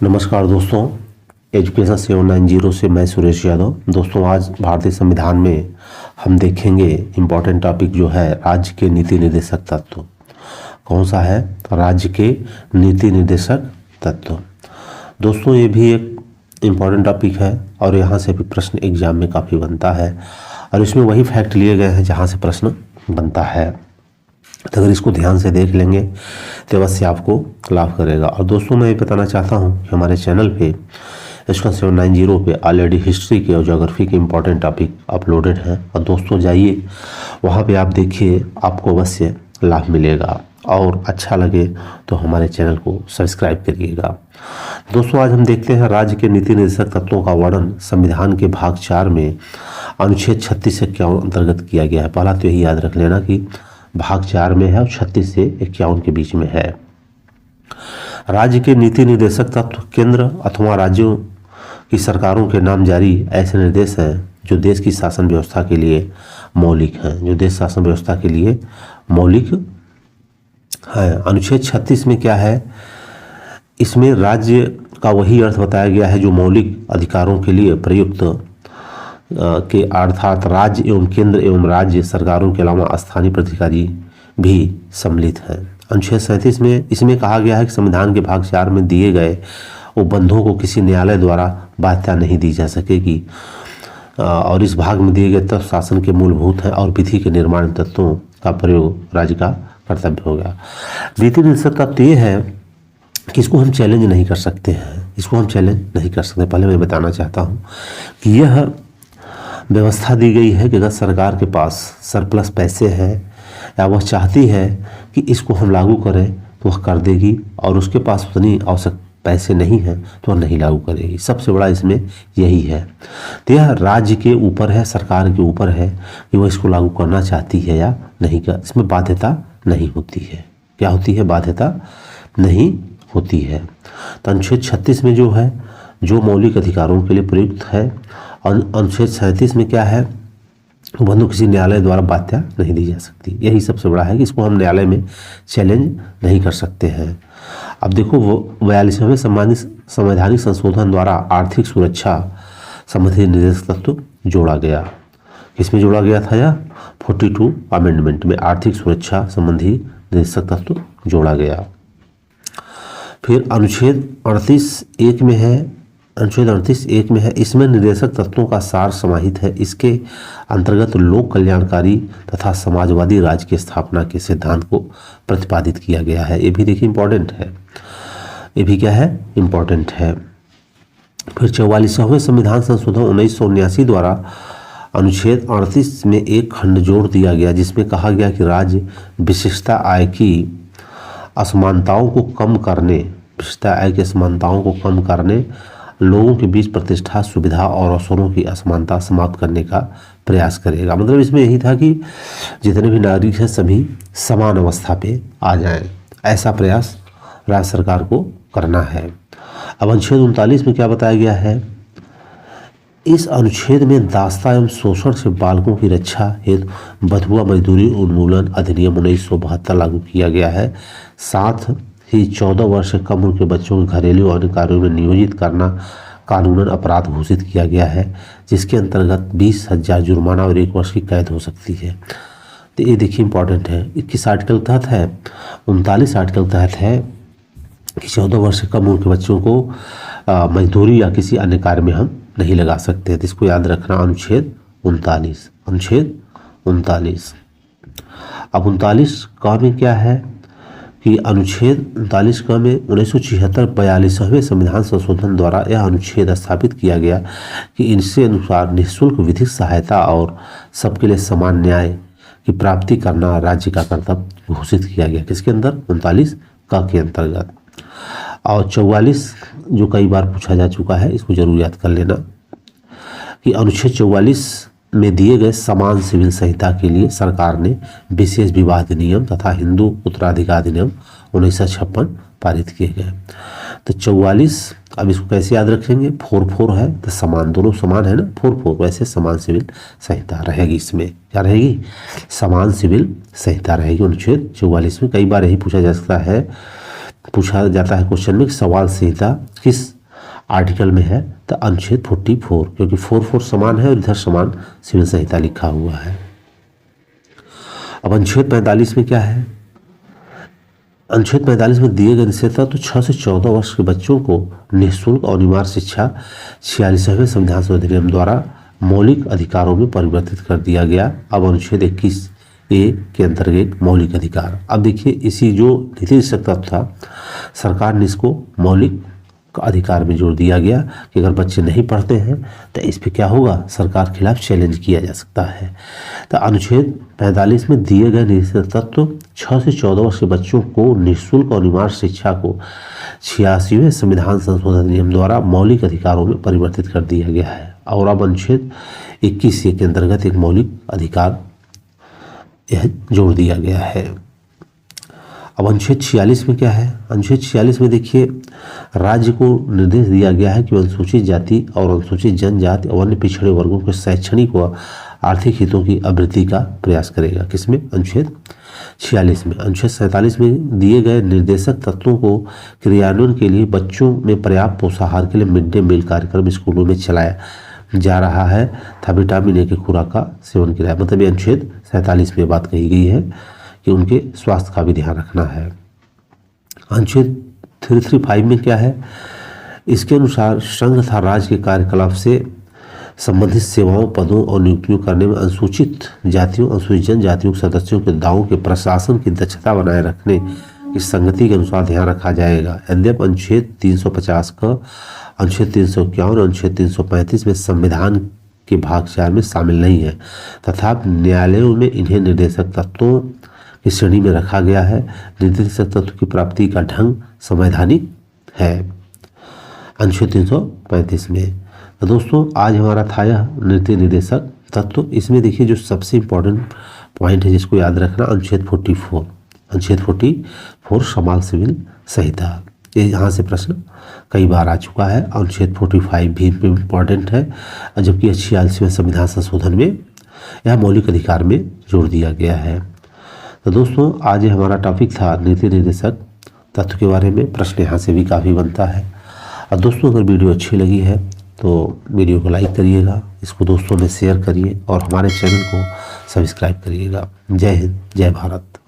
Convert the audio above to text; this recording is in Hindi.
नमस्कार दोस्तों, एजुकेशन 790 से मैं सुरेश यादव। दोस्तों, आज भारतीय संविधान में हम देखेंगे इम्पोर्टेंट टॉपिक जो है राज्य के नीति निर्देशक तत्व। कौन सा है? राज्य के नीति निर्देशक तत्व। दोस्तों, ये भी एक इम्पोर्टेंट टॉपिक है और यहाँ से भी प्रश्न एग्जाम में काफ़ी बनता है और इसमें वही फैक्ट लिए गए हैं जहाँ से प्रश्न बनता है। तो अगर इसको ध्यान से देख लेंगे तो अवश्य आपको लाभ करेगा। और दोस्तों, मैं ये बताना चाहता हूँ कि हमारे चैनल पे एजुकेशन 790 पे ऑलरेडी हिस्ट्री के और ज्योग्राफी के इम्पोर्टेंट टॉपिक अपलोडेड हैं और दोस्तों जाइए वहाँ पे आप देखिए, आपको अवश्य लाभ मिलेगा और अच्छा लगे तो हमारे चैनल को सब्सक्राइब करिएगा। दोस्तों, आज हम देखते हैं राज्य के नीति निर्देशक तत्वों का वर्णन संविधान के भाग 4 में अनुच्छेद 36 से 51 अंतर्गत किया गया है। पहला तो यही याद रख लेना कि भाग 4 में है और 36 से 51 के बीच में है। राज्य के नीति निर्देशक तत्व केंद्र अथवा राज्यों की सरकारों के नाम जारी ऐसे निर्देश हैं जो देश की शासन व्यवस्था के लिए मौलिक हैं, जो देश शासन व्यवस्था के लिए मौलिक है। अनुच्छेद 36 में क्या है? इसमें राज्य का वही अर्थ बताया गया है जो मौलिक अधिकारों के लिए प्रयुक्त के अर्थात राज्य एवं केंद्र एवं राज्य सरकारों के अलावा स्थानीय प्राधिकारी भी सम्मिलित हैं। अनुच्छेद 37 में इसमें कहा गया है कि संविधान के भाग 4 में दिए गए उपबंधों को किसी न्यायालय द्वारा बाध्यता नहीं दी जा सकेगी और इस भाग में दिए गए तत्व शासन के मूलभूत हैं और विधि के निर्माण तत्वों का प्रयोग राज्य का कर्तव्य होगा। नीति निर्देशक तत्व ये है कि इसको हम चैलेंज नहीं कर सकते हैं, इसको हम चैलेंज नहीं कर सकते। पहले मैं बताना चाहता हूँ कि यह व्यवस्था दी गई है कि अगर सरकार के पास सरप्लस पैसे हैं या वह चाहती है कि इसको हम लागू करें तो वह कर देगी और उसके पास उतनी आवश्यक पैसे नहीं हैं तो वह नहीं लागू करेगी। सबसे बड़ा इसमें यही है। तो यह राज्य के ऊपर है, सरकार के ऊपर है कि वह इसको लागू करना चाहती है या नहीं कर। इसमें बाध्यता नहीं होती है। क्या होती है? बाध्यता नहीं होती है। तो अनुच्छेद 36 में जो है जो मौलिक अधिकारों के लिए प्रयुक्त है और अनुच्छेद 37 में क्या है? उपबंधों किसी न्यायालय द्वारा बाध्यता नहीं दी जा सकती। यही सबसे बड़ा है कि इसको हम न्यायालय में चैलेंज नहीं कर सकते हैं। अब देखो, 42वें संवैधानिक संशोधन द्वारा आर्थिक सुरक्षा संबंधी निर्देशक तत्व जोड़ा गया। किसमें जोड़ा गया था? या 42 अमेंडमेंट में आर्थिक सुरक्षा संबंधी निर्देशक तत्व जोड़ा गया। फिर अनुच्छेद 38(1) में है, अनुच्छेद 38(1) में है, इसमें निर्देशक तत्वों का सार समाहित है। इसके अंतर्गत लोक कल्याणकारी तथा समाजवादी राज्य की स्थापना के सिद्धांत को प्रतिपादित किया गया है। ये भी देखिए इम्पोर्टेंट है, ये भी क्या है? इम्पोर्टेंट है। फिर 44वें संविधान संशोधन 1979 द्वारा अनुच्छेद 38 में एक खंड जोड़ दिया गया जिसमें कहा गया कि राज्य विशिष्टता आय की असमानताओं को कम करने, विशिष्टता आय की असमानताओं को कम करने, लोगों के बीच प्रतिष्ठा, सुविधा और अवसरों की असमानता समाप्त करने का प्रयास करेगा। मतलब इसमें यही था कि जितने भी नागरिक हैं सभी समान अवस्था पे आ जाएं, ऐसा प्रयास राज्य सरकार को करना है। अब अनुच्छेद 39 में क्या बताया गया है? इस अनुच्छेद में दासता एवं शोषण से बालकों की रक्षा हेतु बंधुआ मजदूरी उन्मूलन अधिनियम 1972 लागू किया गया है। साथ ही 14 वर्ष से कम उम्र के बच्चों को घरेलू और अन्य कार्यों में नियोजित करना कानूनन अपराध घोषित किया गया है, जिसके अंतर्गत 20,000 जुर्माना और 1 वर्ष की कैद हो सकती है। तो ये देखिए इंपॉर्टेंट है। 21 आर्टिकल तहत है, 39 आर्टिकल तहत है कि 14 वर्ष से कम उम्र के बच्चों को मजदूरी या किसी अन्य कार्य में हम नहीं लगा सकते। तो इसको याद रखना, अनुच्छेद 39, अनुच्छेद 39। अब 39 का में क्या है कि अनुच्छेद 39 का में 1976-42वें संविधान संशोधन द्वारा यह अनुच्छेद स्थापित किया गया कि इनसे अनुसार निःशुल्क विधिक सहायता और सबके लिए समान न्याय की प्राप्ति करना राज्य का कर्तव्य घोषित किया गया। किसके अंदर? 39 का के अंतर्गत। और 44 जो कई बार पूछा जा चुका है, इसको जरूर याद कर लेना कि अनुच्छेद 44 में दिए गए समान सिविल संहिता के लिए सरकार ने विशेष विवाह अधिनियम तथा हिंदू उत्तराधिकार अधिनियम 1956 पारित किए गए। तो 44, अब इसको कैसे याद रखेंगे? 44 है तो समान, दोनों समान है ना, 44 वैसे समान सिविल संहिता रहेगी। इसमें क्या रहेगी? समान सिविल संहिता रहेगी अनुच्छेद 44 में। कई बार यही पूछा जा सकता है, पूछा जाता है क्वेश्चन में कि समान संहिता किस आर्टिकल में है तो अनुच्छेद 44, क्योंकि 44 समान है और इधर समान सिविल संहिता लिखा हुआ है। अब अनुच्छेद 45 में क्या है? अनुच्छेद 45 में दिए गए निषेधता तो 6 से 14 वर्ष के बच्चों को निःशुल्क और अनिवार्य शिक्षा 46वें संविधान संशोधन अधिनियम द्वारा मौलिक अधिकारों में परिवर्तित कर दिया गया। अब अनुच्छेद 21A के अंतर्गत मौलिक अधिकार। अब देखिए, इसी जो नीति निषेध तत्व था, सरकार ने इसको मौलिक अधिकार में जोड़ दिया गया कि अगर बच्चे नहीं पढ़ते हैं तो इस पे क्या होगा, सरकार के खिलाफ चैलेंज किया जा सकता है। तो अनुच्छेद 45 में दिए गए निषेध तत्व 6 से 14 वर्ष के बच्चों को निःशुल्क और अनिवार्य शिक्षा को 86वें संविधान संशोधन अधिनियम द्वारा मौलिक अधिकारों में परिवर्तित कर दिया गया है। और अब अनुच्छेद 21A के अंतर्गत एक मौलिक अधिकार यह जोड़ दिया गया है। अब अनुच्छेद 46 में क्या है? अनुच्छेद 46 में देखिए, राज्य को निर्देश दिया गया है कि अनुसूचित जाति और अनुसूचित जनजाति और अन्य पिछड़े वर्गों के शैक्षणिक व आर्थिक हितों की अभिवृद्धि का प्रयास करेगा। किसमें? अनुच्छेद 46 में। अनुच्छेद 47 में दिए गए निर्देशक तत्वों को क्रियान्वयन के लिए बच्चों में पर्याप्त पोषाहार के लिए मिड डे मील कार्यक्रम स्कूलों में चलाया जा रहा है तथा विटामिन ए की खुराक का सेवन किया। मतलब ये अनुच्छेद 47 में बात कही गई है कि उनके स्वास्थ्य का भी ध्यान रखना है। अनुच्छेद 335 में क्या है? इसके अनुसार संघ तथा राज्य के कार्यकलाप से संबंधित सेवाओं, पदों और नियुक्तियों करने में अनुसूचित जातियों, अनुसूचित जनजातियों के सदस्यों के दावों के प्रशासन की दक्षता बनाए रखने की संगति के अनुसार ध्यान रखा जाएगा। यद्यपि अनुच्छेद 350 का, अनुच्छेद 351 और अनुच्छेद 335 में संविधान के भाग 4 में शामिल नहीं है, तथा न्यायालयों में इन्हें निर्देशक तत्वों की श्रेणी में रखा गया है। निर्देशक तत्व की प्राप्ति का ढंग संवैधानिक है अनुच्छेद 335 में। तो दोस्तों, आज हमारा था यह नीति निर्देशक तत्व। इसमें देखिए, जो सबसे इम्पोर्टेंट पॉइंट है जिसको याद रखना, अनुच्छेद 44। अनुच्छेद 44 समाज सिविल संहिता, ये यहाँ से प्रश्न कई बार आ चुका है। अनुच्छेद 45 भी इम्पोर्टेंट है, जबकि 46वें संविधान संशोधन में यह मौलिक अधिकार में जोड़ दिया गया है। तो दोस्तों, आज हमारा टॉपिक था नीति निर्देशक तत्व के बारे में। प्रश्न यहाँ से भी काफ़ी बनता है। और दोस्तों, अगर वीडियो अच्छी लगी है तो वीडियो को लाइक करिएगा, इसको दोस्तों में शेयर करिए और हमारे चैनल को सब्सक्राइब करिएगा। जय हिंद, जय भारत।